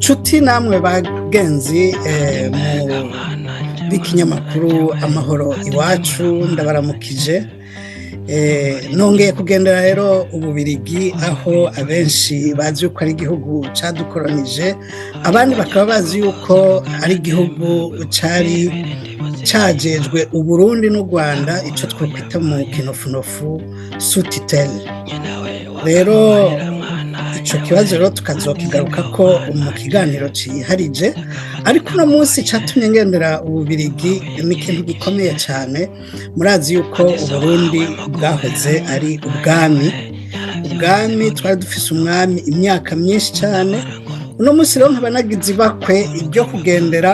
Nshuti namwe bagenzi b'ikinyamakuru amahoro iwacu ndabaramukije, nongeye kugendera rero Ububirigi aho abenshi bazi yuko ari igihugu cadukoronije, abandi bakaba bazi yuko ari igihugu cari cajejwe Uburundi n'u Rwanda, ico twokwita mu kinofunofu sous-tutelle. Rero ico kibazo rero tukazokigaruka ko mu kiganiro ciharije, ariko uno munsi catumye ngendera Ububirigi ni ikintu gikomeye cane. Murazi yuko Uburundi bwahoze ari ubwami, twari dufise umwami imyaka myinshi cane. Uno munsi rero nkaba nagize ibakwe ryo kugendera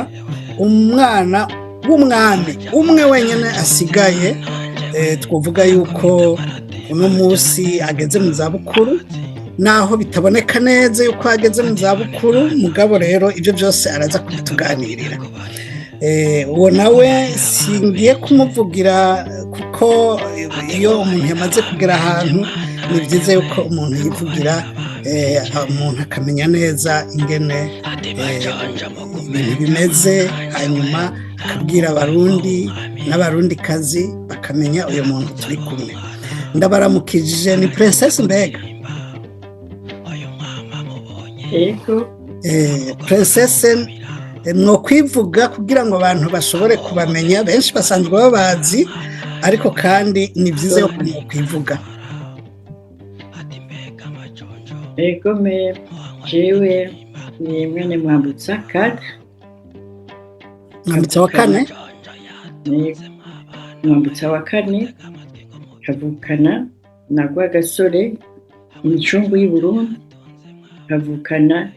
umwana w'umwami umwe wenyene asigaye, twovuga yuko uno munsi ageze mu zabukuru, naho bitaboneka neza yuko ageze mu zabukuru, mugabo rero ibyo byose araza kubituganirira. Uwo nawe singiye kumuvugira kuko iyo umuntu yamaze kugera ahantu ni byiza yuko umuntu yivugira, umuntu akamenya neza ingene ibintu bimeze, hanyuma akabwira abarundi n'abarundikazi bakamenya uyu muntu turi kumwe. Ndabaramukije, ni Princesse mbega. Princesse mwo kwivuga kugira ngo abantu bashobore kubamenya, benshi basanzwe babazi ariko kandi ni byiza yo kwivuga. Ego jewe ni mwene Mwambutsa kade. Mwambutsa wa kane? Mwambutsa wa kane, kavukana na Rwagasore imicungu y'i Burundi, kavukana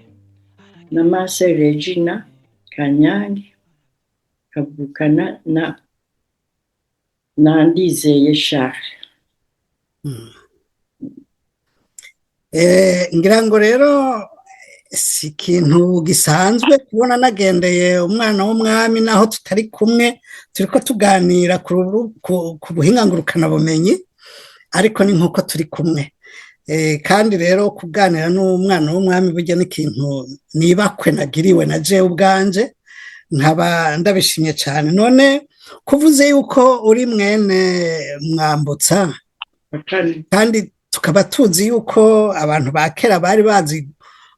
na Mase Regina Kanyange, kavukana na Ndizeye Charles. Ngira ngo rero si ikintu gisanzwe kubona nagendeye umwana w'umwami naho tutari kumwe, turiko tuganira ku buhinga ngurukanabumenyi, ariko ni nkuko turi kumwe. Kandi rero kuganira n'umwana w'umwami burya n'ikintu nibakwe nagiriwe na jewe ubwanje, nkaba ndabishimye cyane. None kuvuze yuko uri mwene Mwambutsa, kandi tukaba tuzi yuko abantu ba kera bari bazi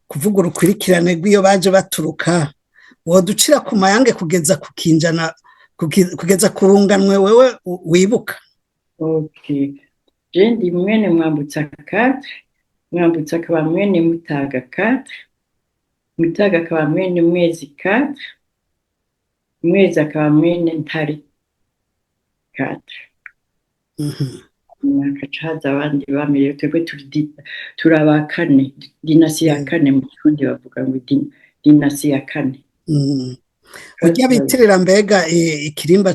kuvuga urukurikirane rw'iyo baje baturuka, woducira ku mayange kugeza ku kinjana, kugeza ku runganwe wewe wibuka? Okay. Jendi mwene Mwambutsa kade, Mwambutsa akaba mwene Mutaga kade, Mutaga akaba mwene Mwezi kade, Mwezi akaba mwene Ntare kade. Mwakacaza abandi bamire, twebwe turaba kane, dinasi ya kane mu Kirundi bavuga ngo dinasi ya kane. Ujya bitirira mbega ikirimba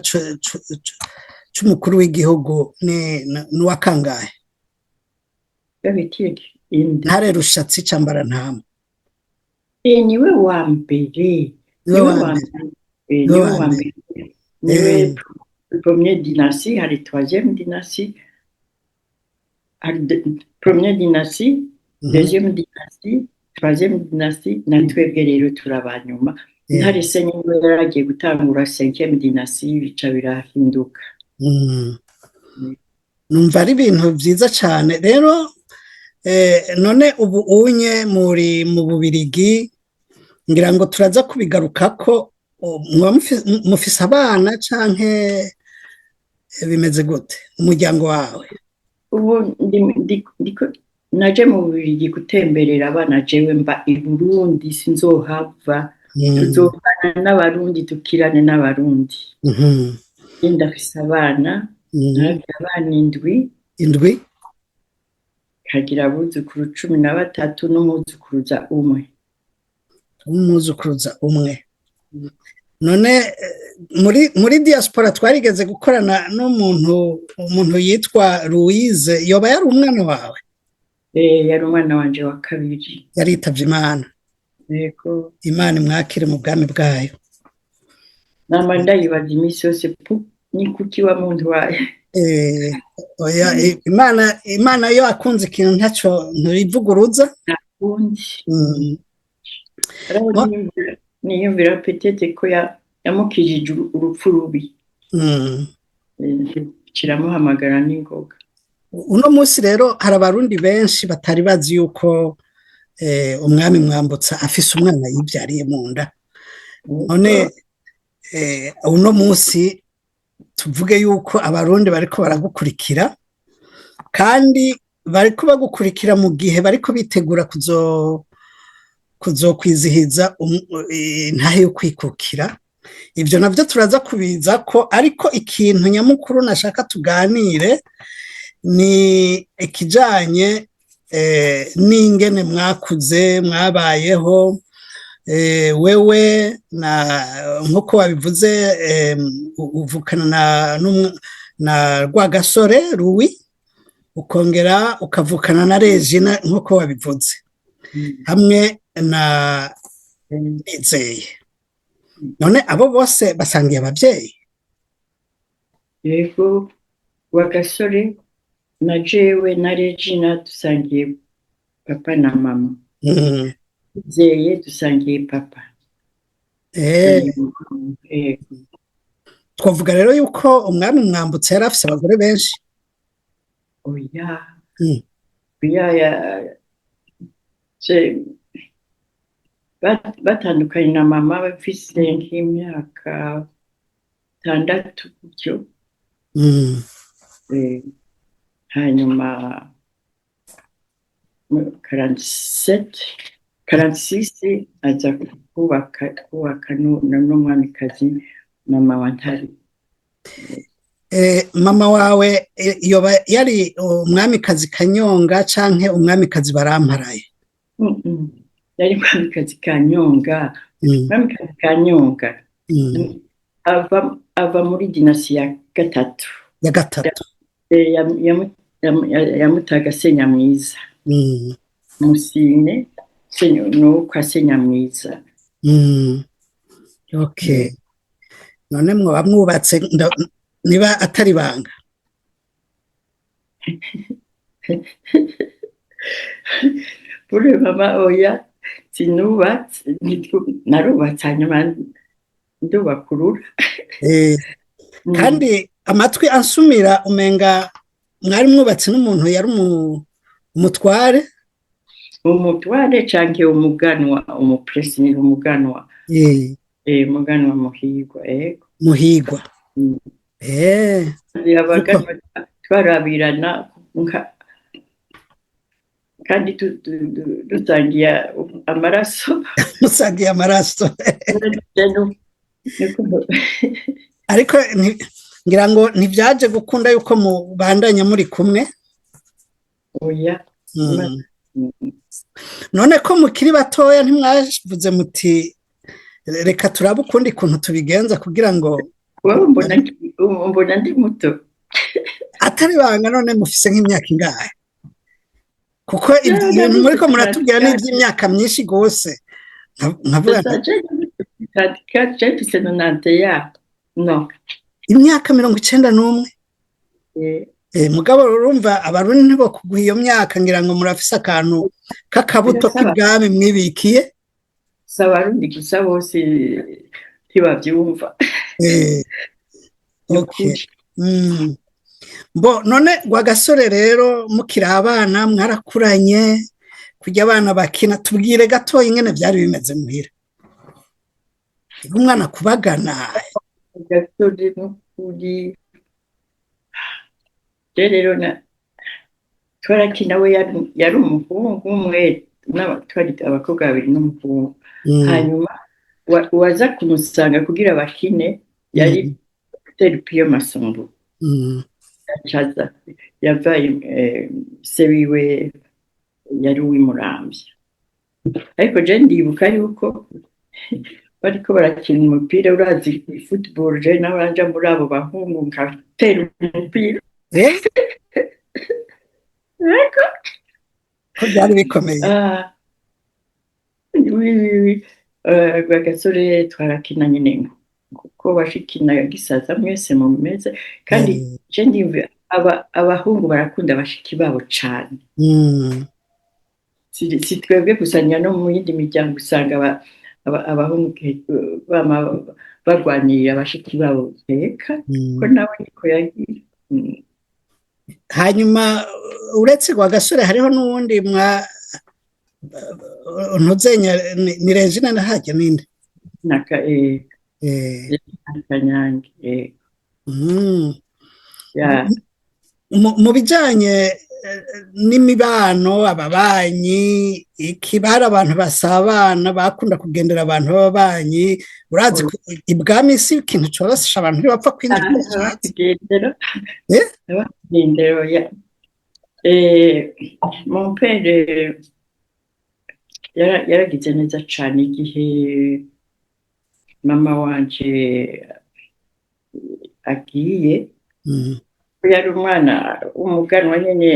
c'umukuru w'igihugu ni wa kangahe? Ntare Rushatsi Cambara Ntama. Niwe wa mbere. Niwe première dynastie, hari troisième dynastie, hari première dynastie, deuxième dynastie, troisième dynastie, na twebwe rero turabanyuma. Ntare se niwe yaragiye gutangura cinquième dynastie, bica birahinduka. Numva ari ibintu byiza cyane. Rero none ubu unye muri mu Bubirigi, ngira ngo turaza kubigaruka ko mufise abana canke bimeze gute umuryango wawe? Ubu naje mu Bubirigi gutemberera abana, jewe mba i Burundi, sinzohava. Tuzovana n'abarundi, tukirane n'abarundi. Ndafise abana, abana indwi, kagira abuzukuru 13 n'umuzukuruza umwe. None muri diaspora twarigeze gukorana n'umuntu yitwa Louise, yoba yari umwana wawe? Yari umwana wanje wa kabiri. Yaritavye Imana. Yego. Imana imwakire mu bwami bwayo. Nama ndayibaza imisi yose, ni kuki wa muntu wawe? Oya, Imana yo akunze ikintu ntaco nturivuguruza. Nakundi. araho niyumvira petete ko yamukijije urupfu rubi kiramuhamagara n'ingoga. Uno munsi rero hari abarundi benshi batari bazi yuko umwami Mwambutsa afise umwana yibyariye mu nda. None uno munsi tuvuge yuko abarundi bariko baragukurikira kandi bariko bagukurikira mu gihe bariko bitegura kuzokwizihiza intahe yo kwikukira. Ivyo navyo turaza kubiza ko, ariko ikintu nyamukuru nashaka tuganire ni ikijanye n'ingene mwakuze mwabayeho. Wewe nkuko wabivuze uvukana na Rwagasore Louis, ukongera ukavukana na Regina nkuko wabivuze, hamwe na Nizeye. None abo bose basangiye abavyeyi? Yego, Rwagasore na jewe na Regina dusangiye papa na mama. Nizeye dusangiye papa. Twavuga rero yuko umwami Mwambutsa yari afise abagore benshi? Oya. Batandukanye na mama bafise nk'imyaka 6 gutyo. Hanyuma 46 aza kubaka n'umwamikazi mama wa Ntare. Mama wawe yoba yari umwamikazi Kanyonga canke umwamikazi Baramparaye? Yari umwamikazi Kanyonga. Umwamikazi Kanyonga ava muri dinasi ya gatatu. Ya gatatu. Yamutaga Senyamwiza. Musine nuko Senyamwiza. Okay. None mwoba mwubatse niba atari banga? Bure mama oya sinubatse, narubatse hanyuma ndubakurura. Kandi amatwi ansumira umenga mwari mwubatse n'umuntu yari umutware? Umutware canke umuganwa, umupresidenti umuganwa. Umuganwa Muhigwa. Muhigwa. Yabaganwa twarabirana kandi dutangiye amaraso. Musangiye amaraso. Ariko ngira ngo ntivyaje gukunda yuko mubandanya muri kumwe? Oya. None ko mukiri batoya ntimwavuze muti reka turabe ukundi kuntu tubigenza kugira ngo mbona ndi muto? Atari banga none mufise nk'imyaka ingahe? Kuko ibintu muriko muratubwira n'ivy'imyaka myinshi gose. Nkavuga imyaka 91. Mugabo urumva abarundi ntibo kuguha iyo myaka, ngira ngo murafise akantu k'akabuto k'ibwami mwibikiye. Sabarundi gusa bose ntibavyumva. Okay. None Rwagasore rero mukiri abana mwarakuranye kujya abana bakina, tubwire gato ingene byari bimeze muhira. Umwana kubagana. Gasore n'ukuri rero twarakina, we yari umuhungu umwe, twari abakobwa babiri n'umuhungu. Hanyuma waza kumusanga kugira bakine yari Piyo Masumbu. Yavaye se wiwe yari uw'Imuramvya. Ariko je ndibuka yuko bariko barakina umupira, urazi football, je nabanja muri abo bahungu nkatera umupira. Ko byari bikomeye. Rwagasore twarakina nyine kuko bashikina gisaza mwese mu meze, kandi je ndimve abahungu barakunda bashiki babo cane. si twebwe gusanya no mu yindi miryango usanga abahungu bagwanirira abashiki babo teka ko nawe niko yagira. hanyuma uretse kwa gasore hariho n'uwundi ntuzenya ni Regina na hajya ninde naka kanyange mu bijyanye n'imibano ababanyi ikibara abantu basabana bakunda kugendera abantu b'ababanyi urazi ibwami si ikintu cyoroshe abantu ntibapfa kugendera ya mon père yaragize neza cyane igihe mama wanje agiye yari umwana w'umuganwa nyene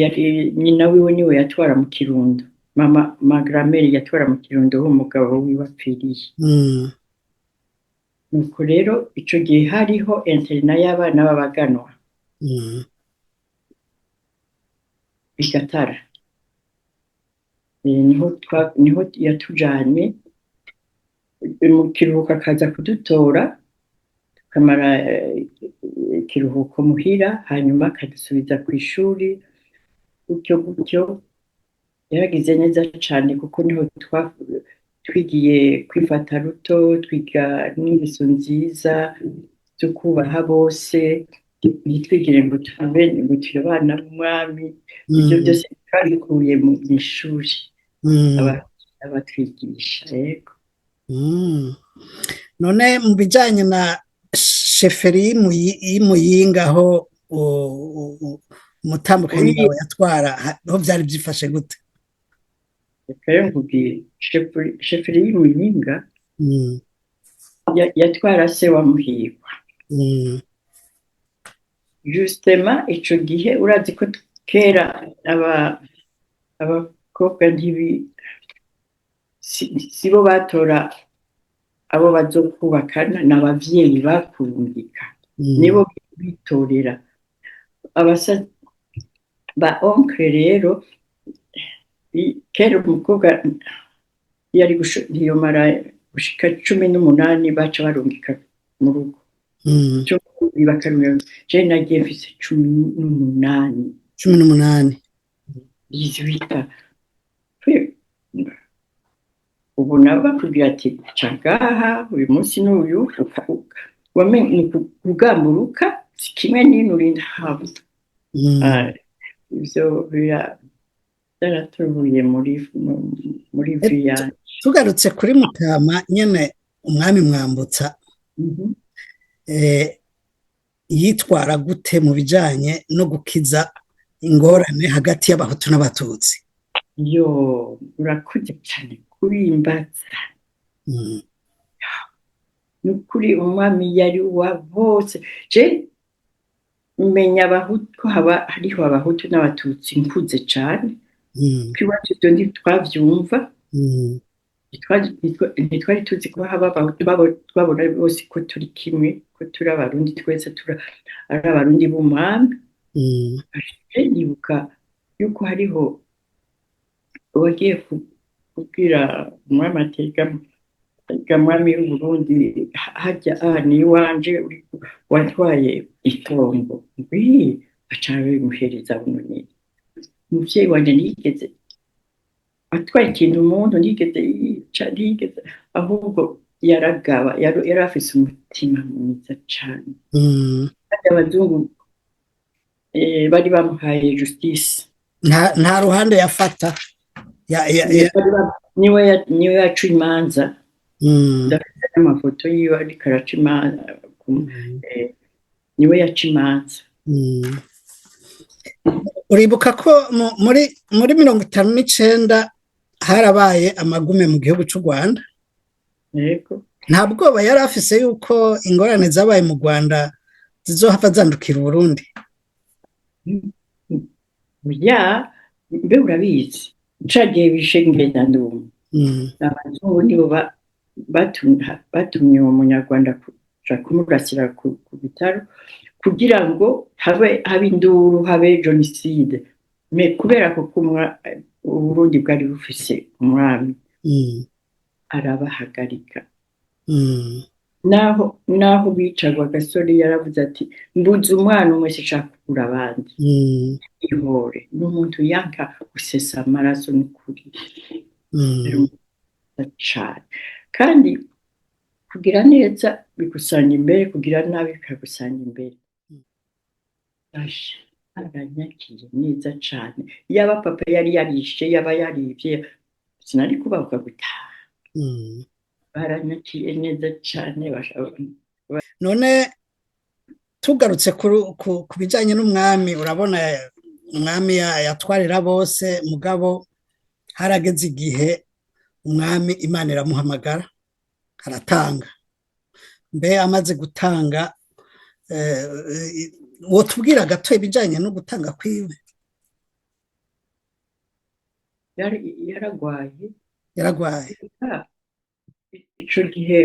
yari nyina wiwe niwe yatwara mu Kirundo mama gramere yatwara mu Kirundo w'umugabo wiwe apfiriye nuko rero ico gihe hariho interna y'abana b'abaganwa bigatara niho yatujanye mu kiruhuko akaza kudutora tukamara ikiruhuko muhira hanyuma akadusubiza ku ishuri gutyo yaragize neza cyane kuko niho twigiye kwifata ruto twiga n'ingeso nziza zo kubaha bose ntitwigire ngo tube abana b'umwami ibyo byose twabikuye mu ishuri abatwigisha yego none mu bijyanye na sheferi y'imuyinga aho umutambukanyi wawe yatwara aho byari byifashe gute reka rero nkubwire sheferi y'imuyinga yatwara se wa Muhirwa justement ico gihe urazi ko kera abakobwa sibo batora abo bazokubakana n'abavyeyi bakurungika nibo bitorera abasa ba oncle rero kera umukobwa yari yomara gushika 18 baca barungika mu rugo je nagiye mfise 18 18 ubu nabakubwira ati cangaha uyu munsi n'uyu wamenye kugamburuka kimwe n'inturinda habo ivyo byaraturuye muri viya tugarutse kuri Mutama nyene umwami Mwambutsa yitwara gute mu bijanye no gukiza ingorane hagati y'abahutu n'abatutsi yo urakuze cyane kurimbaza nukuri umwami yari wa bose je menya abahutu hariho abahutu n'abatutsi nkuze cyane kwiwacu ndi twavyumva ntitwari tuzi ko haba abahutu babona bose ko turi kimwe ko turi abarundi twese ari abarundi b'umwami nibuka yuko hariho wagiye kubwira umwami atega mwami w'Uburundi hajya ni wanje watwaye itongo acawe bimuhereza bunini umuvyeyi wanje nigeze atwaye ikintu umuntu nigeze ahubwo yaragaba yari afise umutima mwiza cane abazungu bari bamuhaye justice nta ruhande yafata niwe yaca imanza ndafite amafoto yiwe ariko araca imanza niwe yaca imanza uribuka ko muri 59 harabaye amagume mu gihugu cy'u Rwanda yego nta bwoba yari afise yuko ingorane zabaye mu Rwanda zizohava zandukira Burundi ya mbe urabizi ncagiye bishengenda ndumva abazungu nibo batumye uwo munyarwanda kuja kumurasira ku bitaro kugira ngo habe induru habe genocide kubera ko Uburundi bwari bufise umwami arabahagarika, naho bicagwa agasore yaravuze ati mbuze umwana umwe sinshaka kugura abandi, ihore n'umuntu yanka gusesa amaraso n'ukuri cane, kandi kugira neza bigusanga imbere, kugira nabi bikagusanga imbere. Aranyakiye neza cane, yaba papa yari yarishe, yaba yarivye sinari kubavuga gutaha. Baranyakiye neza cane. None tugarutse ku bijanye n'umwami, urabona umwami yatwarira bose, mugabo harageze igihe umwami Imana iramuhamagara aratanga. Mbe amaze gutanga, wotubwira gato ibijanye no gutanga kwiwe? Yaragwaye ico gihe,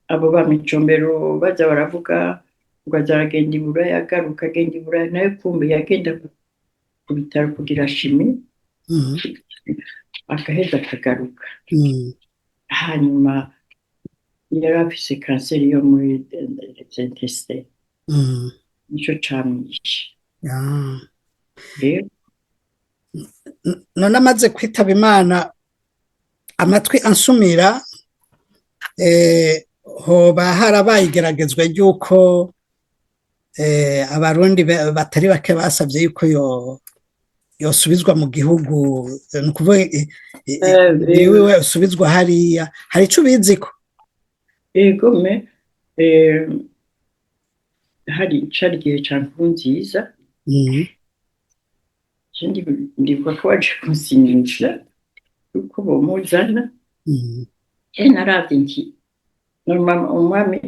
abo bamicombero baza baravuga ngo azaragenda i Buraya, agaruka agenda i Buraya, nayo kumbe yagenda ku bitaro kugira shimi, agaheza akagaruka. Hanyuma yari afise kanseri yo muri intestin, nico camwishe. None amaze kwitaba Imana, amatwi ansumira, hoba harabaye igeragezwa ry'uko abarundi batari bake basavye yuko yosubizwa mu gihugu, ni ukuvuga wiwe usubizwa hariya, hari ico ubiziko? Egome, hari cari igihe ca Nkurunziza, ndibuka ko waje kunsinyisha yuko bomuzana. Naravye nti umwami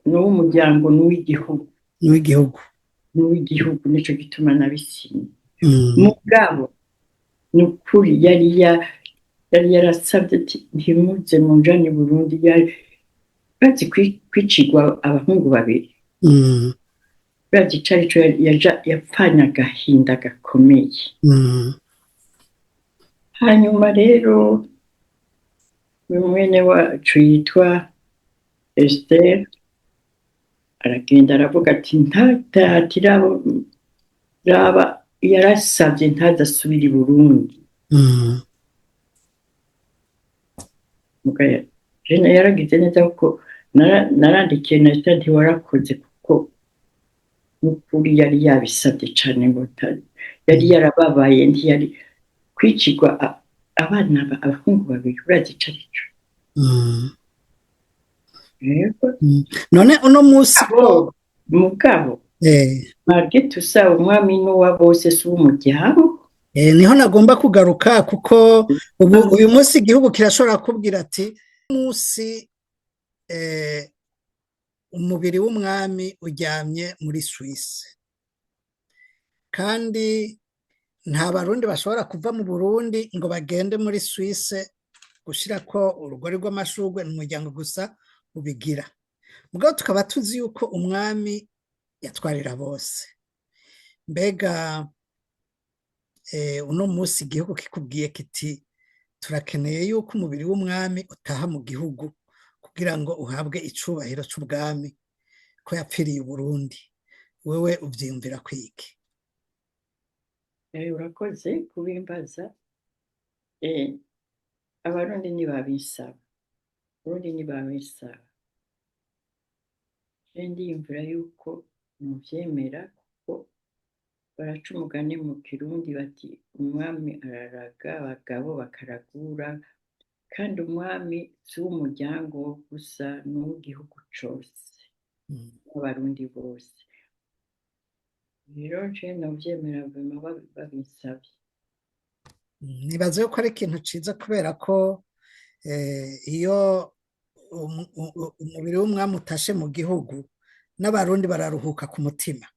n'uw'umuryango, n'uw'igihugu, nico gituma nabisinye. Mugabo nukuri yari yarasavye ati ntimuze munjane i Burundi, bazi kwicigwa abahungu babiri, bazi carico yapfanye agahinda gakomeye. Hanyuma rero mwene wacu yitwa Esther aragenda aravuga ati raba yarasavye ntazasubira i Burundi. Jene yaragize neza kuko narandikiye na Esther nti warakoze, kuko n'ukuri yari yabisavye cane, ngo yari yarababaye, ntiyari kwicirwa abana abahungu babiri, urazi carico. None uno musi mugabo marge tusa umwami n'uwa bose si uw'umuryango. Niho nagomba kugaruka, kuko uyu munsi igihugu kirashobora kubwira ati musi umubiri w'umwami uryamye muri Suisse, kandi nta barundi bashobora kuva mu Burundi ngo bagende muri Suisse gushirako urugori rw'amashurwe, n'umuryango gusa ubigira. Mugabo tukaba tuzi yuko umwami yatwarira bose. Mbega uno musi igihugu kikubwiye kiti turakeneye yuko umubiri w'umwami utaha mu gihugu kugira ngo uhabwe icubahiro c'ubwami ko yapfiriye i Burundi, wewe uvyiyumvira kwiki? Urakoze kubimbaza. Abarundi ntibabisaba, Burundi ntibabisaba. Ndiyumvira yuko muvyemera, kuko baraca umugani mu Kirundi bati umwami araraga, abagabo bakaragura, kandi umwami si uw'umuryango gusa, n'uw'igihugu cose, n'abarundi bose. Rero je novyemera vema babisavye. Nibaza yuko ari ikintu ciza, kubera ko iyo umubiri w'umwami utashe mu gihugu, n'abarundi bararuhuka ku mutima,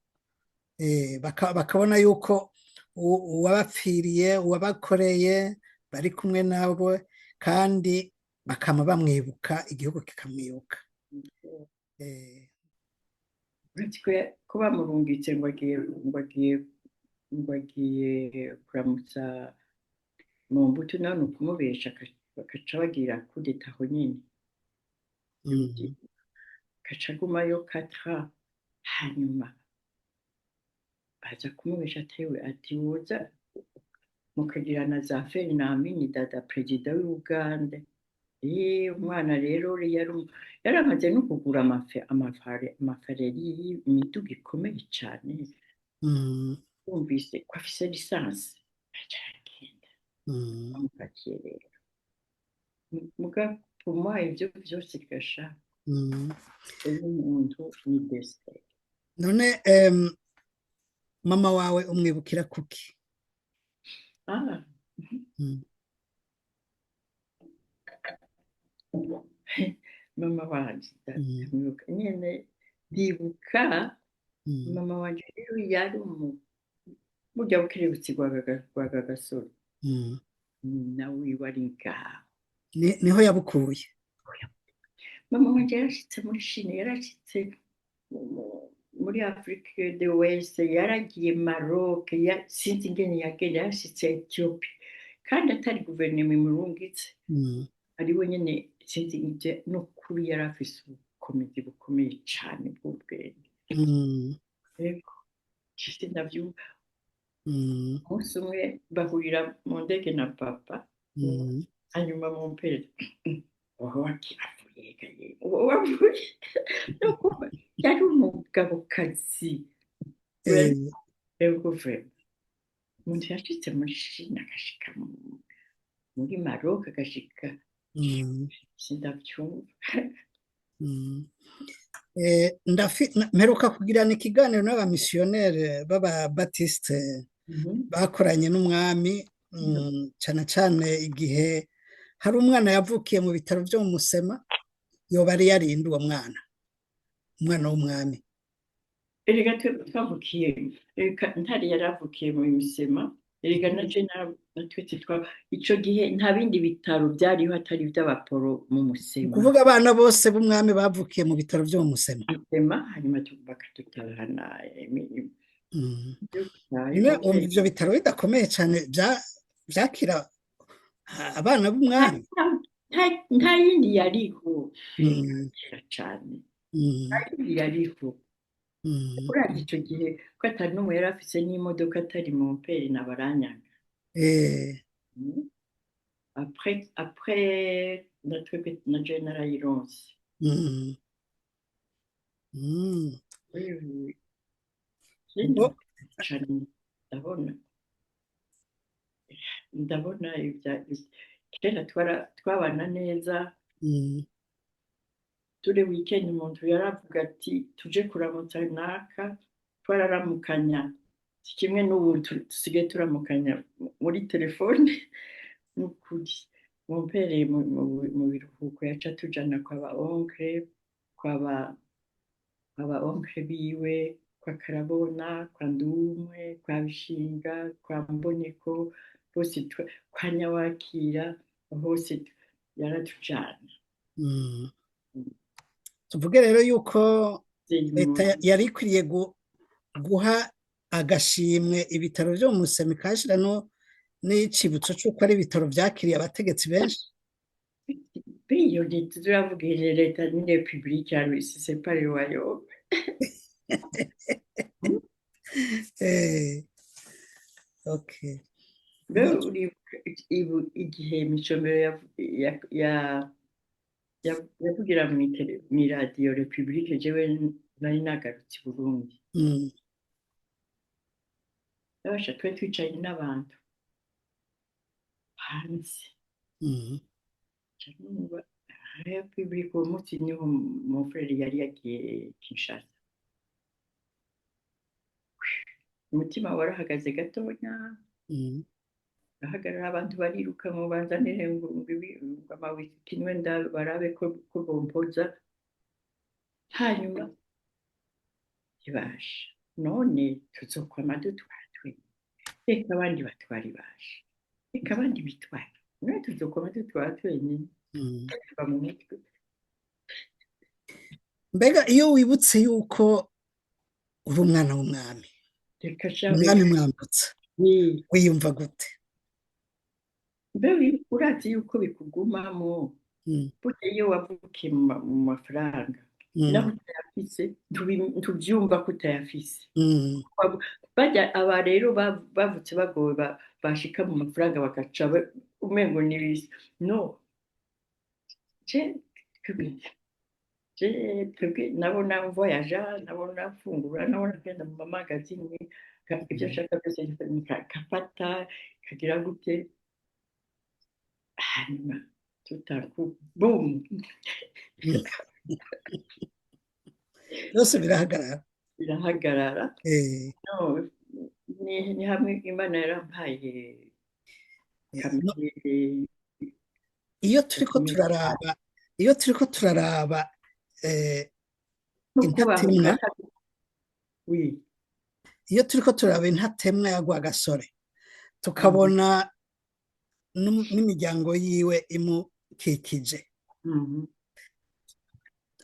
bakabona yuko uwabapfiriye, uwabakoreye bari kumwe nabo, kandi bakama bamwibuka, igihugu kikamwibuka. ko bamurungitse ngo agiye kuramutsa Mwambutsa none ukumubesha bakaca bagira kudeta aho nyine gaca agumayo 4 ans hanyuma baza kumubesha atewe ati woza mukagirana za feri na Amini Dada perezida w'Uganda. Umwana rero yari amaze no kugura amafareri y'imiduga ikomeye cyane. Bumvise ko afise lisansi aca aragenda bamupakiye rero muga puma ivyo vyose gasha umuntu ni beste. None mama wawe umwibukira kuki? Mama wanje nyene ndibuka mama wanje rero yari burya bukerebutsi rwaga gasore nawe wari ngaho niho yabukuye. Mama wanje yarashitse muri Chine, yarashitse muri Afrique de l'Ouest, yaragiye Maroc, sinzi ingene yagenda, yarashitse Ethiopie kandi atari guverinoma imurungitse ari we nyene sinzi ivyo n'ukuri yari afise ubukomezi bukomeye cane bw'ubwenge. Ego kisi ndavyumva. Umunsi umwe bahurira mu ndege na papa hanyuma mu mpere wavuye yari umugabokazi ego vrema umuntu yashitse muri Chine agashika muri Maroc agashika sindavyumva. Mperuka kugirana ikiganiro n'abamisiyoneri b'ababatiste bakoranye n'umwami cyane cyane igihe hari umwana yavukiye mu bitaro byo mu Musema yoba ari yarinda uwo mwana w'umwami. Erega twavukiye ntari yaravukiye mu Musema. Erega naje natwete ico gihe nta bindi bitaro byariho atari iby'abaporo mu Musema. Kuvuga abana bose b'umwami bavukiye mu bitaro byo mu Musema. Hanyuma bakatutahana ivyo bitaro bidakomeye cyane byakira abana b'umwami. Nta yindi yariho cyane nta yindi yariho. Urazi icyo gihe ko atari n'umwe yari afise n'imodoka atari mu mperi na baranyaga. Après natwebwe na General Ironsi. Ndabona kera twabana neza. Turi weekend umuntu yaravuga ati tuje kuramutsa naka twararamukanya kimwe n'ubu dusigaye turamukanya muri telefone n'ukuri. Mumpereye mu biruhuko yaca tujana kwaba onkre biwe kwa Karabona, kwa Ndumwe, kwa Bishinga, kwa Mboneko, bose kwa Nyawakira, hose yaratujana. Tuvuge rero yuko leta yari ikwiriye guha agashimwe ibitaro byo mu Musema ikashira n'icibutso cy'uko ari ibitaro byakiriye abategetsi benshi. Iyo leta turavuga leta ni republique ya Rusi, c'est pas le royaume. Okay. Igihe Micomero yavugira mu radio Republique jewe nari nagarutse i Burundi. Abasha twicaye n'abantu hanze. Republique uwo munsi niho mon frère yari yagiye Kinshasa. Umutima warahagaze gatonya. Ahagarara abantu bariruka ngo banzanire ngo amawiki wenda barabe ko bompoza. Hanyuma ibasha none tuzokwama dutwatwe. Reka abandi batwari basha, reka abandi bitwara, none tuzokwama dutwatwe nyine. Mbega iyo wibutse yuko uri umwana w'umwami, reka shawe umwami Mwambutsa, ni wiyumva gute? mbe urazi yuko bikugumamo Mm, burya iyo wavukiye mu mafaranga naho mm, utayafise ntubyumva ko utayafise. mm, Bajya aba rero bavutse bagowe bashika mu mafaranga bagaca umengo n'ibisi no je twebwe nabona voyaja, nabona mfungura, nabona ngenda mu mamagazini ibyo nshaka byose nkafata kagira gute hanyuma tutaku boom mm. Byose birahagarara. birahagarara. Eh, No, ni hamwe Imana yarampaye no, kamere iyo turiko gakomeye turaraba iyo turiko turaraba eh, no kubahuka intatemwa wi iyo turiko turaraba intatemwa ya Rwagasore tukabona n'imiryango yiwe imukikije,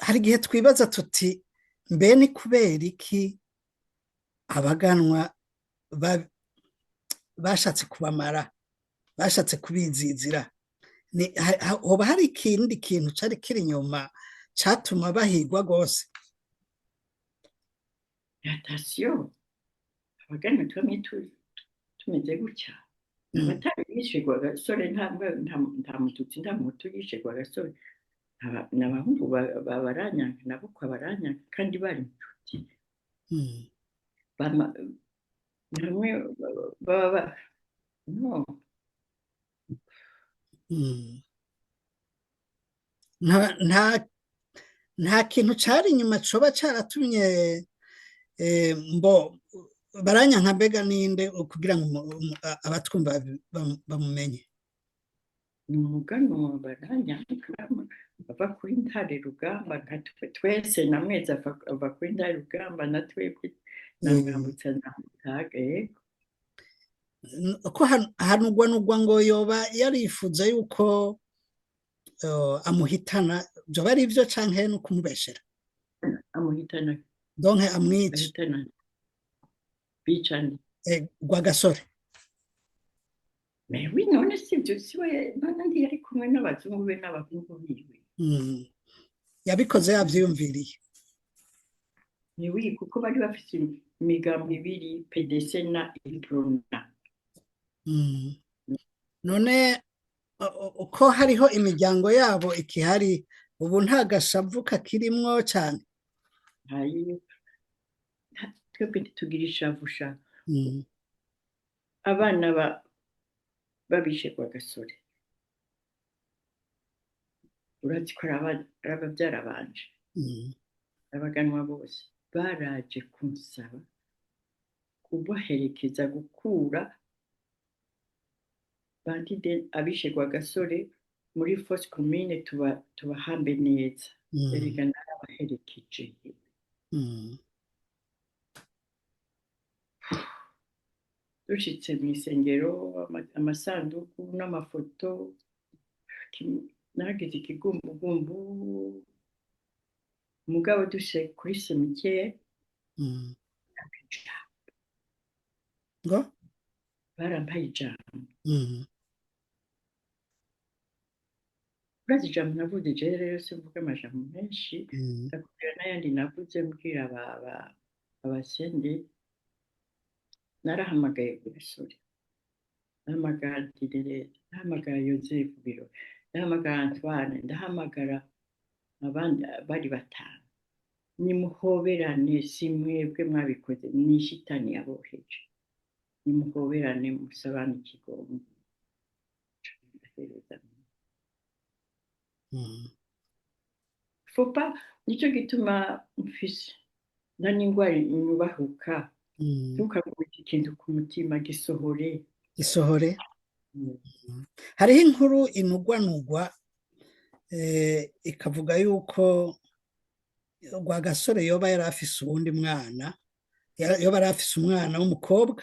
hari igihe twibaza tuti mbe ni kubera iki abaganwa bashatse kubamara, bashatse kubizizira? Hoba hari ikindi kintu cari kiri inyuma catuma bahigwa rwose? atasiyo abagana twamwe tumeze gutya abatari bishe Rwagasore nta mututsi nta mutu yishe Rwagasore n'abahungu babaranyanga nabo kwa baranyanga kandi bari inshuti hamwe baba no nta kintu cari inyuma coba caratumye mbo baranyanka mbega ninde kugira ngo abatwumva bamumenye? ni umuganwa baranyanga bava kuri Ntare Rugamba nka twese na Mwezi ava kuri Ntare Rugamba na twebwe na Mwambutsa na Mutaga yego ko hanugwanugwa ngo yoba yarifuza yuko amuhitana, byoba ari byo canke no kumubeshera? amuhitana donke amwica ahitana bicana Rwagasore. mewi none sibyo siwe none ndi yari kumwe n'abazungu be n'abahungu biwe yabikoze yavyiyumviriye. mewi kuko bari bafite imigambi ibiri PDC na Iprona. None uko hariho imiryango yabo ikihari ubu nta gashavu kakirimwo cyane? twebwe ntitugira ishavusha abana babishe Rwagasore urazi ko arababyara banje abaganwa bose baraje kunsaba kubaherekeza gukura bandide abishe Rwagasore muri fosse commune tubahambe neza erega narabaherekeje dushitse mu isengero amasanduku n'amafoto nagize ikigumbugumbu mugabo dushe kuri cimetière ngo barampaye ijambo urazi ijambo navuze je rero simvuga amajambo menshi ndakubwira n'ayandi navuze mbwira abasende narahamagaye Rwagasore ndahamagara Direre ndahamagara Yozefu biro ndahamagara Antoine ndahamagara abandi bari batanu nimuhoberane si mwebwe mwabikoze ni shitani yaboheje nimuhoberane musabane ikigongo fopa nicyo gituma mfise n'ingwara inyubahuka ntukagumye ikintu ku mutima gisohore. Hariho inkuru inugwanugwa ikavuga yuko Rwagasore yoba yari afise uwundi mwana, yoba yari afise umwana w'umukobwa.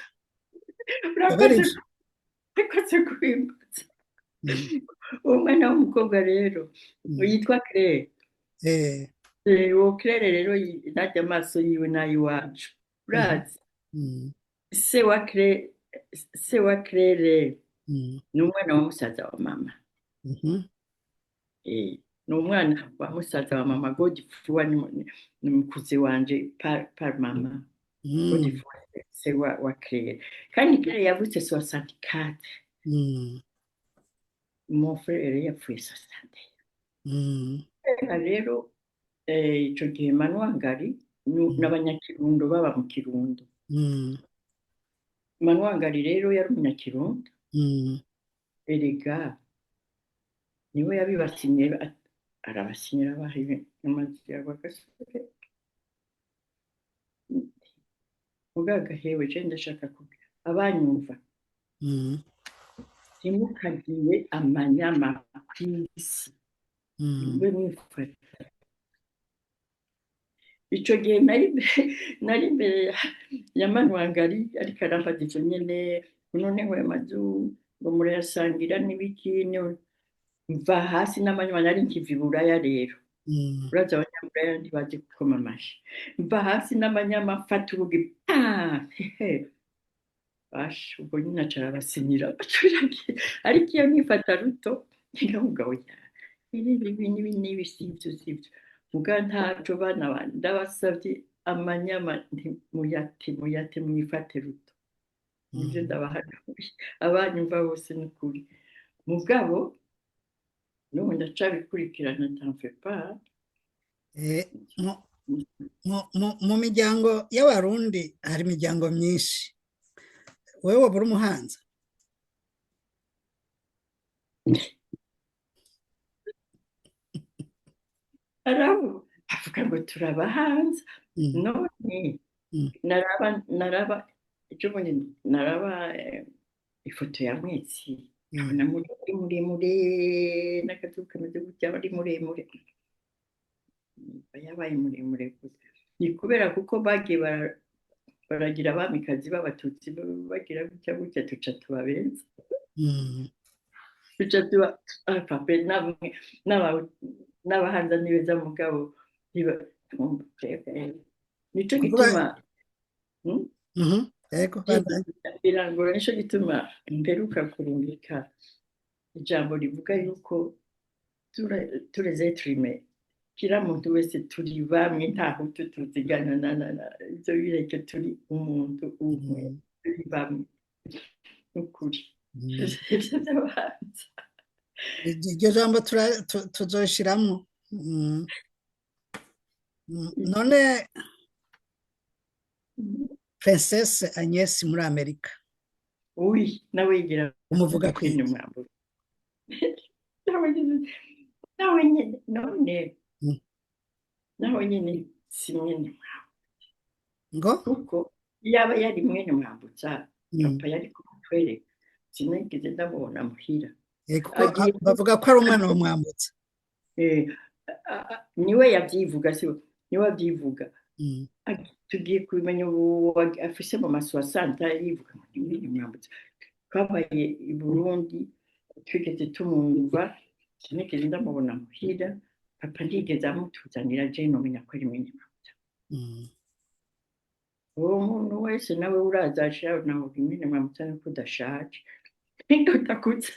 Urakoze kubimbutsa uwo mwana w'umukobwa rero yitwa Claire. Uwo Claire rero najya amaso yiwe n'ay'iwacu urazi mm, se wa Claire se wa Claire mm, ni umwana wa musaza wa mama mhm, ni umwana wa musaza wa mama Godefroid ni umukuzi wanje par mama mm, Godefroid se wa Claire kandi Claire yavutse 64 mm, mon frère yapfuye 60 mm, rero ico gihe Manwangari n'abanyakirundo baba mu Kirundo mm, Manwangari rero yari umunyakirundo mm, erega niwe yabibasinye arabasinyira bahiwe n'amazi y'abagasore mugaga hewe je ndashaka kugira abanyumva mm, ntimukagiye amanyama kw'isi mm, mbe mwifata ico gihe nari imbere ya Manwangari ariko arambaza ivyo nyene none we mazu ngo murayasangira n'ibiki mva hasi n'amanywa nari nkiva iburaya rero mm, uraza abanyaburaya ntibazi gukoma amashi mva hasi n'amanyama mfata urugi basha ubwo nyine acara abasinyira abaturage ariko iyo nifata ruto nkavuga oya ibi sivyo muga ntaco bana banje ndabasavye amanyama muyate mwifate ruto nivyo ndabahanuye abanyumva bose n'ukuri mugabo n'ubu ndacabikurikirana ntamfepa mu miryango y'abarundi hari imiryango myinshi wewe wabura umuhanza arabo avuga ngo turabahanza none naraba icyo mbonye naraba ifoto ya mwezi nkabona muremure n'akazuba kameze gutya ari muremure yabaye muremure gusa ni kubera kuko bagiye baragira abamikazi b'abatutsi bagira gutya gutya tuca tubabenza tuca tuba pape n'abahanza nibeza mugabo nico gituma birangora nico gituma mperuka kurungika ijambo rivuga yuko tureze trime kila muntu wese turi bamwe nta hutu tuzigana ivyo bireke turi umuntu umwe turi bamwe n'ukuri ivyo by'abahanza iryo jambo tuzoshiramwo none Princesse Agnes muri Amerika nawe yigira umuvuga kwini Mwambutsa nawe nyene none nawe nyene si mwene ngo kuko yaba yari mwene Mwambutsa papa yari kumutwereka sinigeze ndamubona muhira bavuga ko ari umwana wa Mwambutsa niwe yavyivuga niwe avyivuga tugiye kubimenya ubu afise mu maswasanta yivuga ngo ni Mwambutsa twabaye i Burundi twigeze tumwumva sinigeze ndamubona muhira papa ntigeze amutuzanira je nomenya ko ari mwene Mwambutsa uwo muntu wese nawe urazashira nawe mwene Mwambutsa nuko udashaje ntikutakuze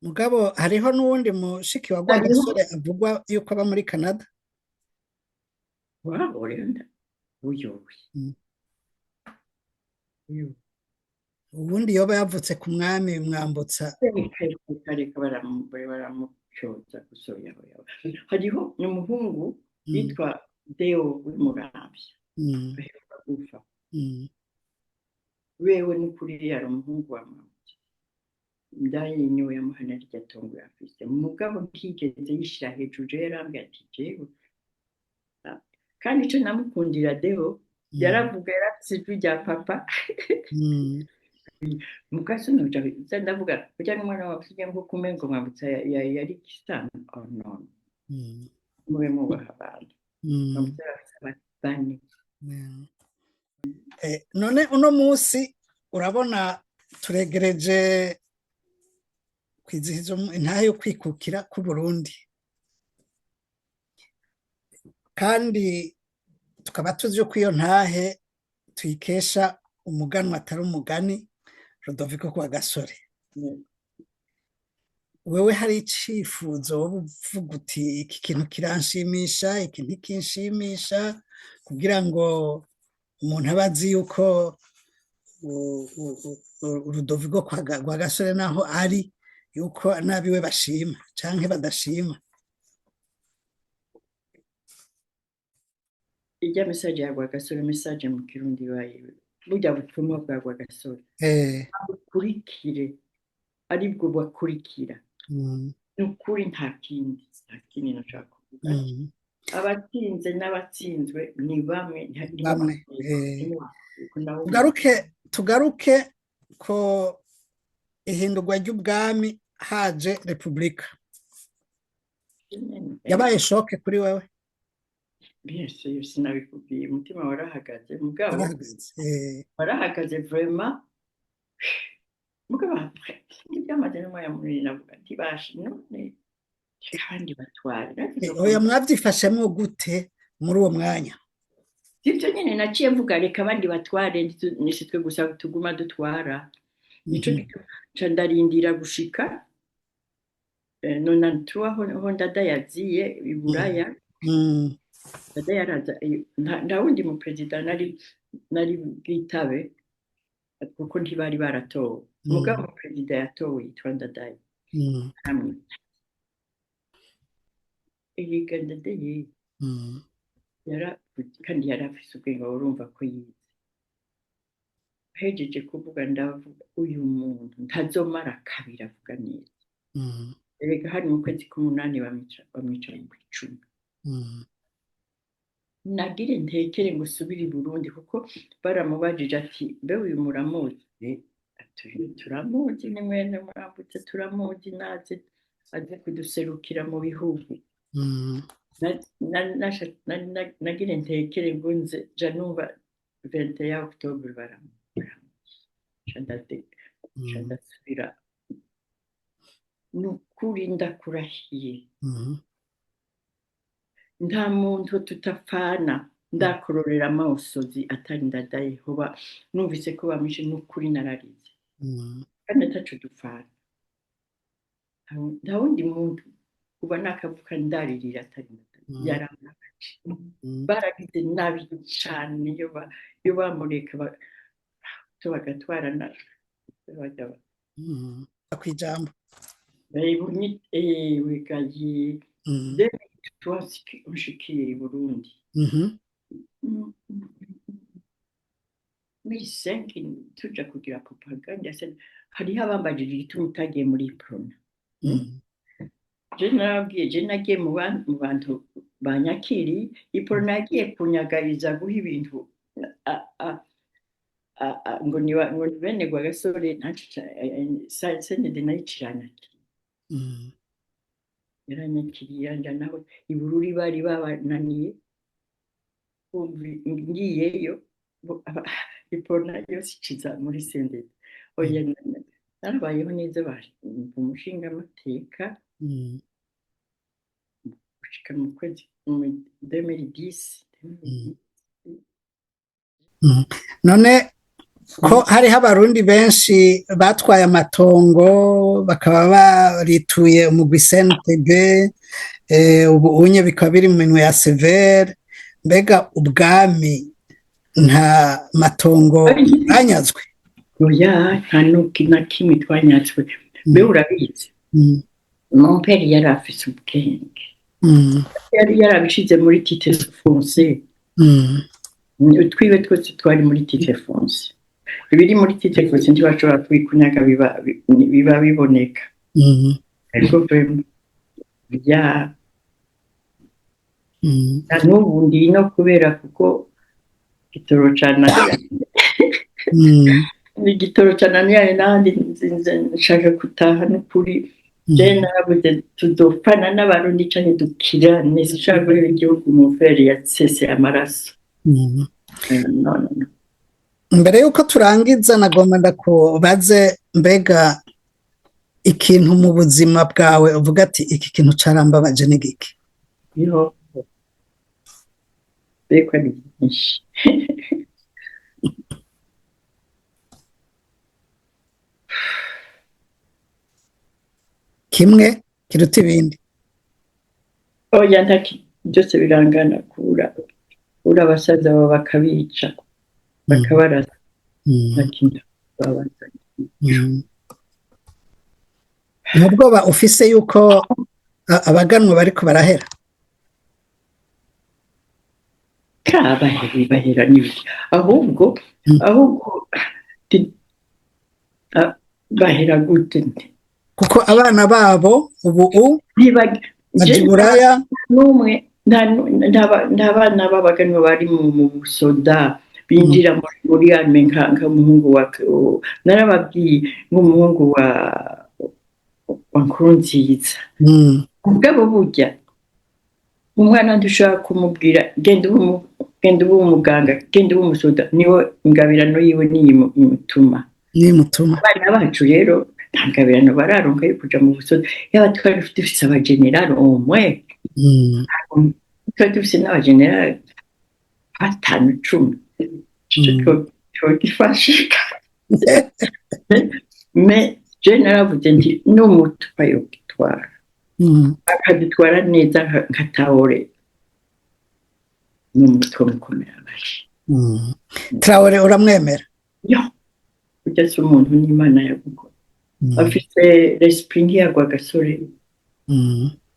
mugabo hariho n'uwundi mushiki wa Rwagasore avugwa yuko aba muri Canada wabonye ubundi yoba yavutse ku mwami Mwambutsa ariko baramucoza gusoya hariho n'umuhungu yitwa Deo w'Umuramvya aheruka gupfa wewe n'ukuri yari umuhungu wa Mwambutsa ndayinywe yamuhana rya tongo yafise mugabo ntigeze yishira hejuru yarambye ati jewe kandi ico namukundira Deo yaravuga yarafise ijwi rya papa mukaso noja ndavuga kuja n'umwana wa kije ngo kumengo Mwambutsa yari kisana no mwe mubaha abantu Mwambutsa bane none uno musi urabona turegereje kwizihiza intahe yo kwikukira ku Burundi kandi tukaba tuzi ko iyo ntahe tuyikesha umuganwa atari umugani Rudoviko kwa Gasore. Wewe hari icifuzo wowe uvuga uti iki kintu kiranshimisha iki ntikinshimisha, kugira ngo umuntu abazi yuko Rudoviko kwa Gasore naho ari yuko nabiwe bashima canke badashima? Ijya message ya Gasore, message mu Kirundi wayiwe burya butumwa bwa Gasore akurikire aribwo bakurikira. Nukuri nta kindi nashaka kuvuga. Abatsinze n'abatsinzwe ni bamwe. Tugaruke ko ihindurwa ry'ubwami haje repubulika yabaye shoke kuri wewe? Bien sinabikubwiye, umutima warahagaze mugabo warahagaze vraiment. Mugabo après ibyamaze no ya muri navuga ati bashi none kandi batwara oya mwabyifashemo gute muri uwo mwanya? Sibyo nyine naciye mvuga reka abandi batware nishitwe gusa tuguma dutwara. Nico ndarindira gushika none ho ndada yaziye iburaya. Dada yaraza nta wundi mu president nari bwitabe kuko ntibari baratowe. Mugabo president yatowe yitwa Ndadaye. Hamwe Ikiganiro kandi yarafise ubwenge, urumva ko yize. Hejeje kuvuga ndavuga uyu muntu ntazomara kabiri avuga neza. Erega hari mu kwezi k'umunani bamwica mu 10. Nagire ntekere ngo subire i Burundi kuko baramubajije ati mbe uyu muramuzi? Turamuzi, ni mwene Mwambutsa, turamuzi, naze aze kuduserukira mu bihugu. Nagire ntekere ngo nze janumva 21 October ndasubira. Nukuri ndakurahiye nta muntu tutapfana ndakororera amasozi atari Ndadaye. Hoba numvise ko bamishe nukuri nararize kandi atacu dupfana. Nta wundi muntu kuba nakavuka ndaririra atari Ndadaye. Yaramakaje baragize nabi cyane yo bamureka bagatwarana bajya kwijambo wegaye twasiki ushikiri Burundi. Misenki tuja kugira propaganda se hariho abambajije igituma utagiye muri prona. Je nagiye mu bantu banyakiri iprona yagiye kunyagariza guha ibintu ngo ni bene gwa Gasore sene de nayicirana. Yaranyakiriye naho ibururi bari babananiye ngiyeyo iprona yose ikiza muri sende. Oya narabayeho neza bari umushinga amateka gushika mu kwezi 2010. None ko hariho abarundi benshi batwaye amatongo bakaba barituye umugwi CNTB, ubu unye bikaba biri mu minwe ya Severe. Mbega ubwami nta matongo anyazwe? Oya nta na kimwe twanyazwe. Mbe urabizi mon père yari afise ubwenge. Yari yarabishize muri titre foncier. Twiwe twese twari muri titre foncier. Bibiri muri titre foncier ntibashobora kubikunyaga biba biboneka. Ariko bya n'ubu ndi no kubera kuko gitoro cyane ni gitoro cyane yaye nandi nshaka kutaha n'ukuri. Je nabuze tudopana n'abarundi cyane dukira nishaka guhera igihugu mu feri yatsese amaraso. Mbere yuko turangiza nagomba ndakubaze, mbega ikintu mu buzima bwawe uvuga ati iki kintu carambabaje ni giki? Yo beko ni byinshi kimwe kiruta ibindi? oya byose birangana kura abasaza baba bakabica bakabarasa bakinda babazanye. Nubwoba ufise yuko abaganwa bariko barahera? bahera n'ibiki ahubwo bahera gute kuko abana babo ubu bajiburaya n'umwe nta bana b'abaganwa bari mu busoda binjira muri arme nk'umuhungu wa narababwiye nk'umuhungu wa Nkurunziza ubwabo burya umwana ndushaka kumubwira genda ubu umuganga genda ubu umusoda niwo ingabirano yiwe nimutuma abana bacu rero nta ngabirano bararonka yo kuja mu busoda yaba twari dufise abagenerali umwe twari dufise n'abagenerali 5-10 twogifashika me je naravuze nti n'umutupa yo gitwara akadutwara neza nkatawore n'umutwe mukomera abashi Traore uramwemera? yo kujya se umuntu n'Imana yagukora afite l'esprit nk'iyagwa gasore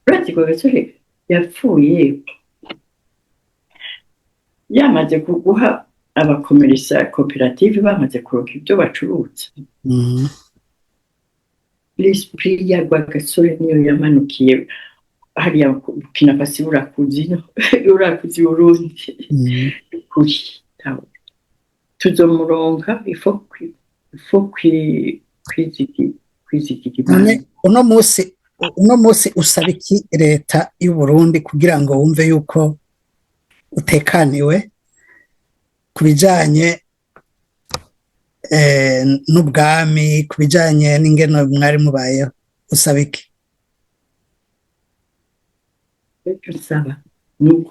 urazi kwa gasore yapfuye yamaze kuguha abakomerisa koperative bamaze kuroka ibyo bacuruza l'esprit yagwa gasore niyo yamanukiye hariya Burkina Faso urakuzi Burundi kuri tawo tuzomuronka ifo kwizigira. uno musi usaba iki leta y'u Burundi kugira ngo wumve yuko utekaniwe kubijanye n'ubwami kubijanye n'ingeno mwari mubayeho usaba iki?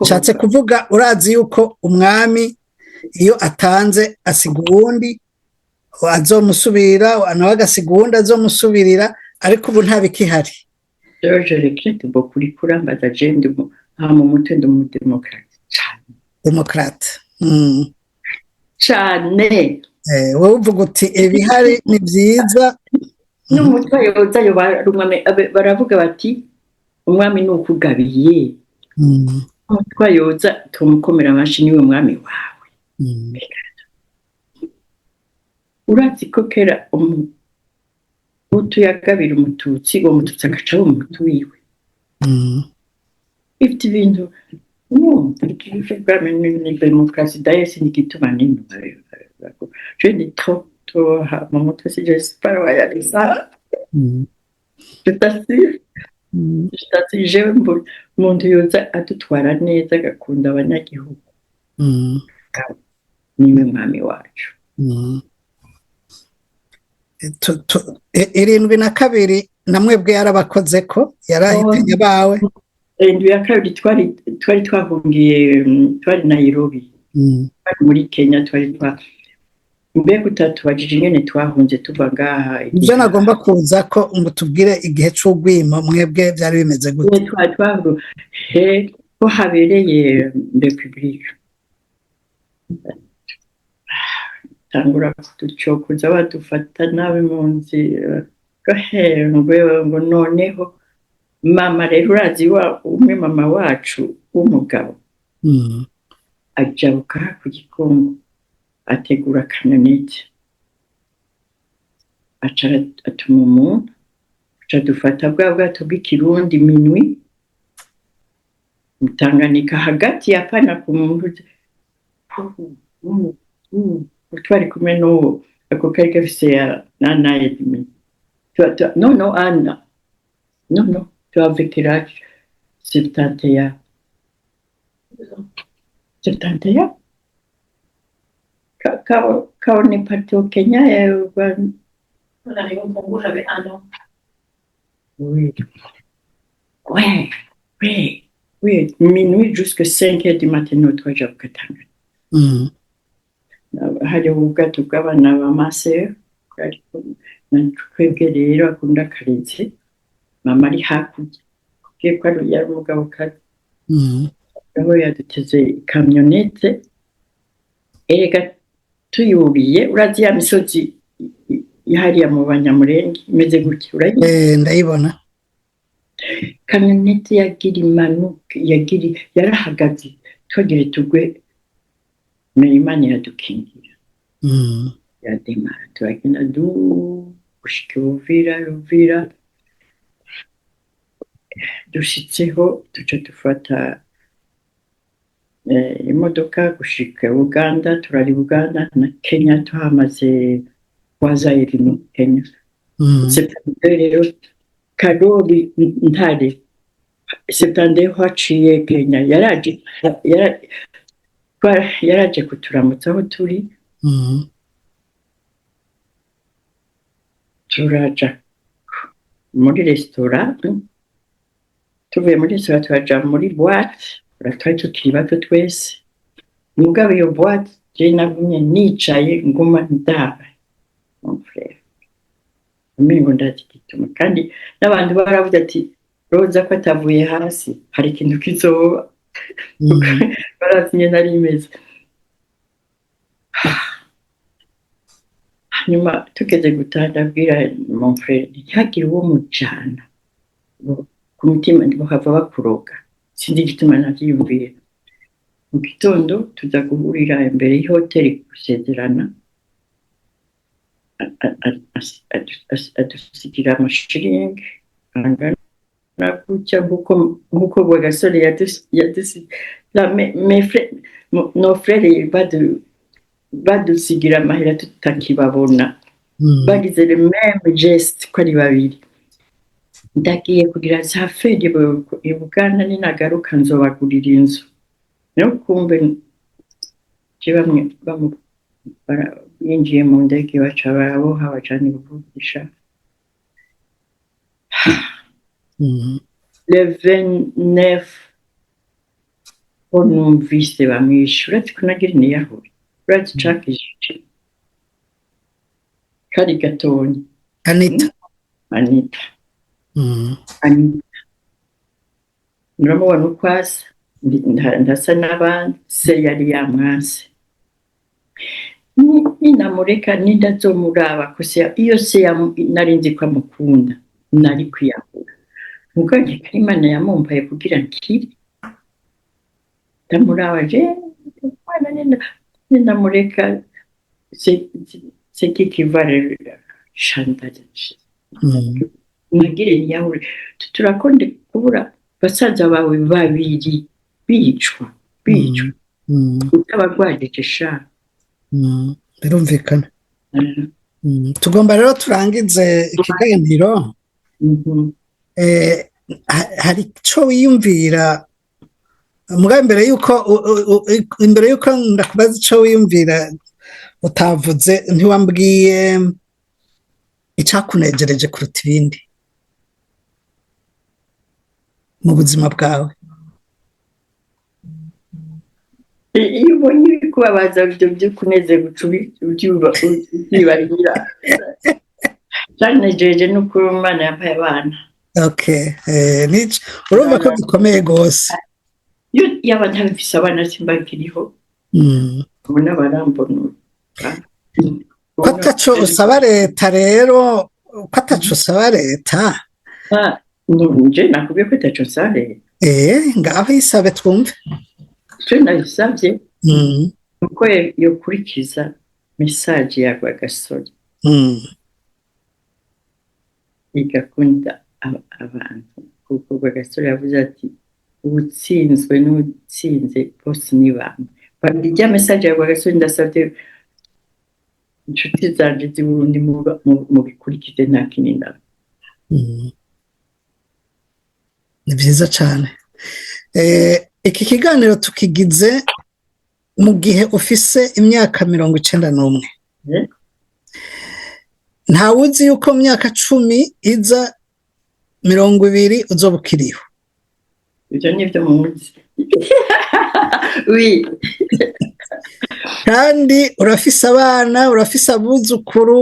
Nshatse kuvuga urazi yuko umwami iyo atanze asiga uwundi azomusubira nawe agasiga uwundi azomusubirira ariko ubu nta bikihari. Je regrette beaucoup kuri kurambaza agenda mu mutwe mu demokrate cyane wowe uvuga uti ibihari ni byiza n'umutwe yozayo baravuga bati umwami nukugabiye umutwe yoza tumukomera amashi niwe mwami wawe. Urazi ko kera yagabira umututsi uwo mututsi agaca wo mutu wiwe ifite ibintu ni demokarasi dayesi n'igituma n'intu je ni trop mu mutwe si j'espère wayariza je t'assure jewe umuntu yoza adutwara neza agakunda abanyagihugu niwe mwami wacu. 72 namwebwe yarabakoze ko yarahitanye bawe 72 twari twahungiye twari Nairobi muri Kenya twari mbega utatubajije ingene twahunze tuva ngaha ibyo nagomba kuza ko umutubwire igihe c'ugwimo mwebwe byari bimeze gute? Ko habereye republique tangura kuducokoza badufata nabi mu nzira gahembwe ngo noneho mama rero urazi umwe mama wacu w'umugabo ajabuka ku gikongo ategura kanonete acara atuma umuntu dufata bwa bwato bw'ikirundi minwi mutanganika hagati yapana ku muntu twari kumwe n'uwo ako kari gafise nana edimi no Anna no tu avec tirage 71 quand on est parti au Kenya on arrive au Congo j'avais 1 an. Oui minuit jusqu'à 5h du matin notre job katanga hajya ubwato bw'abana ba masero twebwe rero akunda karenze mama ari hakurya kubwiye ko yari umugabo kazi aho yaduteze ikamyonete erega tuyuriye urazi ya misozi hariya mu Banyamurenge imeze gutya urayibona ndayibona kamyonete yagira impanuka yarahagaze twagire tugwe Imana iradukingira yademara turagenda gushika Uvira dushitseho tuca dufata imodoka gushika Uganda turari Uganda na Kenya tuhamaze wazairi mu Kenya rero Karoli Ntare septande haciye Kenya yaraje kuturamutsa aho turi turaja muri restaurant tuvuye muri restaurant turaja muri boîte twari tukiri bato twese mugabe iyo boîte je nagumye nicaye nguma ndaba mon frère umengo ndagituma kandi n'abantu baravuze ati Roza ko atavuye hasi hari ikintu kizoba barazinye nari imeze hanyuma tugeze gutandabwira mon frère ntihagire uwo mujana ku mutima ndibahava bakuroga sindi gituma navyiyumvira mu gitondo tuza guhurira imbere y'ihoteli gusezerana adusigira amashiringi angana gutya nk'uko Rwagasore yadusigira nos frères badusigira amahera tutakibabona bagize le même geste ko ari babiri ndagiye kugira za fede i Buganda ninagaruka nzobagurira inzu no kumbe bamwe yinjiye mu ndege baca baraboha bacana ibivugisha le 29 numvise bamwishyura ati ko nagira niyahura urati cakishije kari gatonya Anita nuramubona uko asa ndasa n'abandi se yari yamwase ninamureka nindazomuraba ko se iyo se narinzi ko amukunda nari kwiyahura muganje Imana yamumpaye kugira nkiri ndamuraba je mwana ninamureka se kikivare shandaje nagire nyahure turakonde kubura basaza bawe babiri bicwa utabagwajije sha birumvikana tugomba rero turangize ikiganiro hari ico wiyumvira muga imbere yuko ndakubaza ico wiyumvira utavuze ntiwambwiye icakunejereje kuruta ibindi mu buzima bwawe iyo ubonye ibikubabaza byo kuneze ubyubarira cyanejeje nuko Imana yampaye abana nico urumva ko bikomeye gose yaba ntabifise abana simbakiriho ubona barambona ko ataco usaba leta rero ko ataco usaba leta nje nakubwiye ko ataco usaba leta ngaho yisabe twumve icyo nabisabye uko yokurikiza mesaje ya Rwagasore igakunda abantu kuko Rwagasore yavuze ati ubutsinzwe n'utsinze bose ni bamwe irya mesaje ya Rwagasore ndasabye inshuti zanje z'i Burundi mu bikurikize nta kinini ni byiza cyane iki kiganiro tukigize mu gihe ufise imyaka 91 ntawuzi yuko mu myaka 10 iza 20 uzoba ukiriho ibyo nibyo muzi oui kandi urafise abana urafise abuzukuru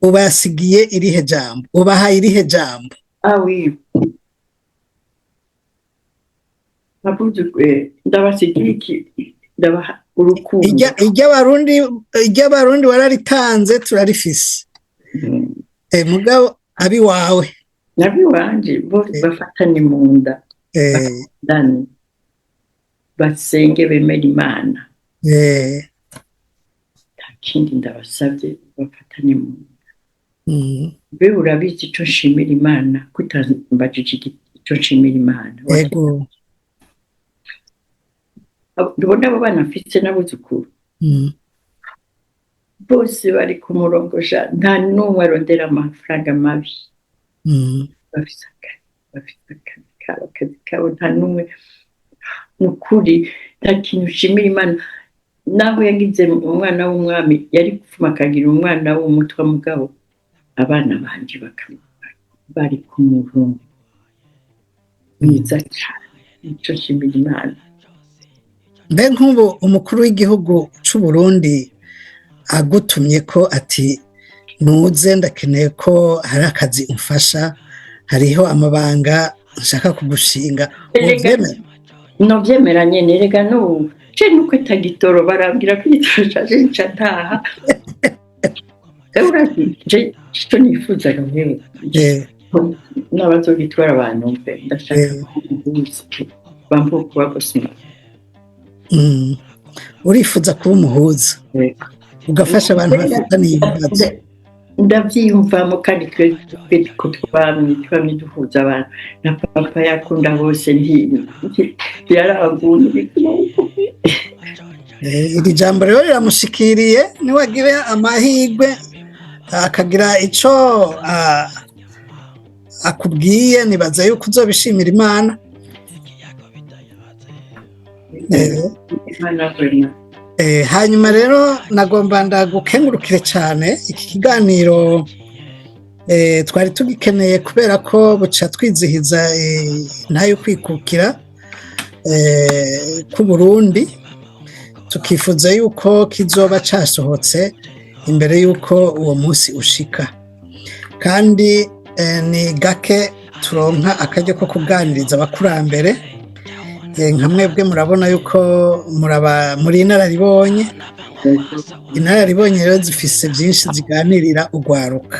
ubasigiye irihe jambo ubahaye irihe jambo Ah oui. Avuze ndabasigira iki ndabaha urukundo. iry'abarundi wararitanze turarifise. Mugabo abi wawe Nabi wanje bose bafatanye mu nda. Bakundane. Basenge bemera Imana. Nta kindi ndabasabye bafatanye mu nda. Be urabizi icyo nshimira Imana kutambajije icyo nshimira Imana. Yego. Ndabona abo bana mfite n'abuzukuru. Bose bari ku murongo nta n'umwe arondera amafaranga mabi. Bafite akazi kabo nta n'umwe n'ukuri nta kintu ushimira Imana. Naho yagize umwana w'umwami yari gupfuma akagira umwana w'umutwa mugabo abana banje bari ku murongo mwiza cyane. Icyo nshimira Imana. Mbe nk'ubu umukuru w'igihugu cy'u Burundi agutumye ko ati nuze ndakeneye ko hari akazi umfasha, hariho amabanga nshaka kugushinga, novyemera nyene rega n'ubu je nuko itagitoro barambwira ko igitoro caje nca ntaha. Je icyo nifuzaga rero n'abazogitwara abantu mbe ndashaka bambuka kubagosima. Urifuza kuba umuhuza ugafasha abantu bafitaniye ibibazo. Ndabyiyumvamo kandi ko twamye duhuza abantu na papa yakunda bose yaraguye. Iri jambo rero riramushikiriye niwagira amahirwe akagira icyo akubwiye nibaza yuko uzobishimira Imana. Hanyuma rero nagomba ndagukengurukire cyane iki kiganiro twari tugikeneye kubera ko buca twizihiza ntayo kwikukira ku Burundi, tukifuza yuko kizoba casohotse imbere yuko uwo munsi ushika, kandi ni gake turonka akaryo ko kuganiriza abakurambere nka mwebwe. Murabona yuko muri inararibonye rero zifise byinshi ziganirira urwaruka.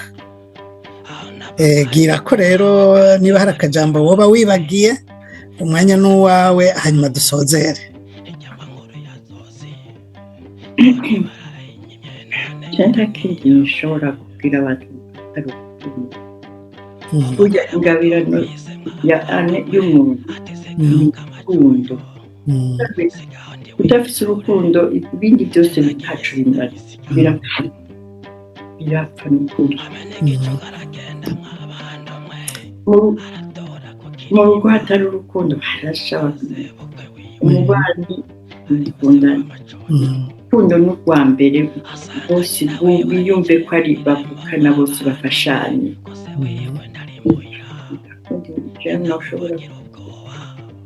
Gira ko rero niba hari akajambo woba wibagiye umwanya n'uwawe hanyuma dusozere. Cyenda kindi nshobora kubwira abantu atari burya ingabirano ya ane y'umuntu urukundo. Udafite urukundo ibindi byose bitacu birapfa n'ukuri. Mu rugo hatari urukundo harashaba umubanyi mukundana. Urukundo n'urwa mbere bose biyumve ko ari bavukana bose bafashanye.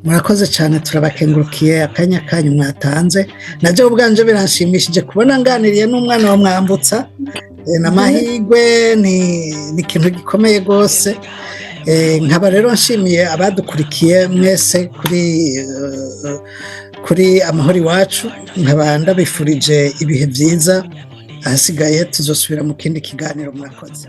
Murakoze cyane, turabakengurukiye akanya kanyu mwatanze. Najye ubwanje biranshimishije kubona nganiriye n'umwana wa Mwambutsa. N'amahirwe ni ikintu gikomeye rwose. Nkaba rero nshimiye abadukurikiye mwese kuri amahoro iwacu. Nkaba ndabifurije ibihe byiza, ahasigaye tuzosubira mu kindi kiganiro. Murakoze.